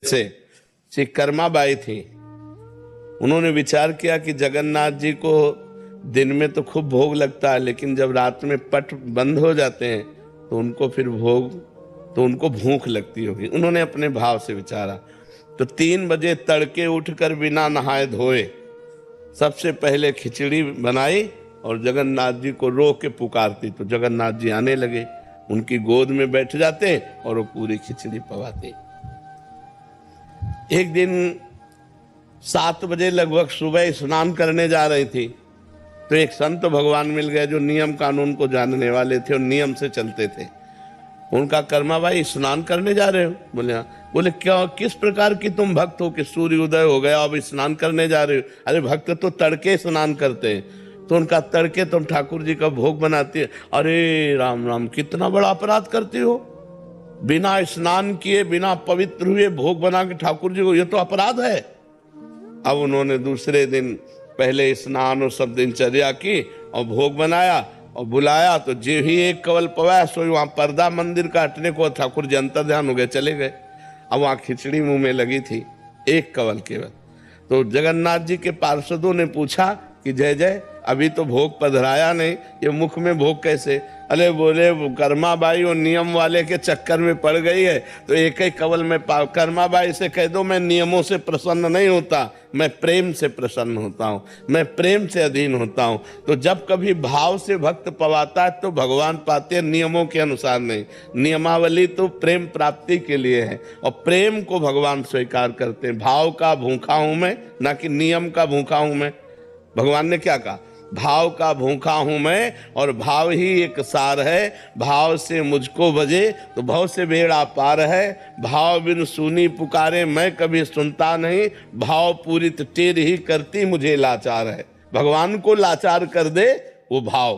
से श्री कर्माबाई थी। उन्होंने विचार किया कि जगन्नाथ जी को दिन में तो खूब भोग लगता है, लेकिन जब रात में पट बंद हो जाते हैं तो उनको भूख लगती होगी। उन्होंने अपने भाव से विचारा, तो 3 बजे तड़के उठकर बिना नहाए धोए सबसे पहले खिचड़ी बनाई और जगन्नाथ जी को रो के पुकारती, तो जगन्नाथ जी आने लगे, उनकी गोद में बैठ जाते और वो पूरी खिचड़ी पवाते। एक दिन 7 बजे लगभग सुबह स्नान करने जा रही थी, तो एक संत भगवान मिल गए जो नियम कानून को जानने वाले थे और नियम से चलते थे। उनका, कर्माबाई स्नान करने जा रहे हो? बोले हाँ। बोले क्या, किस प्रकार की तुम भक्त हो कि सूर्य उदय हो गया अब स्नान करने जा रहे हो? अरे भक्त तो तड़के स्नान करते हैं। तो उनका, तड़के तुम ठाकुर जी का भोग बनाती है? अरे राम राम, कितना बड़ा अपराध करती हो, बिना स्नान किए बिना पवित्र हुए भोग बना के ठाकुर जी को, ये तो अपराध है। अब उन्होंने दूसरे दिन पहले स्नान और सब दिनचर्या की और भोग बनाया और बुलाया, तो जो ही एक कवल पवाया सो वहां पर्दा मंदिर का हटने को, ठाकुर जी अंतर ध्यान हो गए, चले गए। अब वहां खिचड़ी मुंह में लगी थी, एक कवल केवल। तो जगन्नाथ जी के पार्षदों ने पूछा कि जय जय, अभी तो भोग पधराया नहीं, ये मुख में भोग कैसे? अरे बोले कर्माबाई और नियम वाले के चक्कर में पड़ गई है, तो एक ही कवल में कर्माबाई से कह दो मैं नियमों से प्रसन्न नहीं होता, मैं प्रेम से प्रसन्न होता हूँ, मैं प्रेम से अधीन होता हूँ। तो जब कभी भाव से भक्त पवाता है तो भगवान पाते हैं, नियमों के अनुसार नहीं। नियमावली तो प्रेम प्राप्ति के लिए है और प्रेम को भगवान स्वीकार करते हैं। भाव का भूखा हूं मैं, ना कि नियम का भूखा हूं मैं। भगवान ने क्या कहा? भाव का भूखा हूं मैं और भाव ही एक सार है। भाव से मुझको बजे तो भव से बेड़ा पार है। भाव बिन सुनी पुकारे मैं कभी सुनता नहीं। भाव पूरित टेर ही करती मुझे लाचार है। भगवान को लाचार कर दे वो भाव।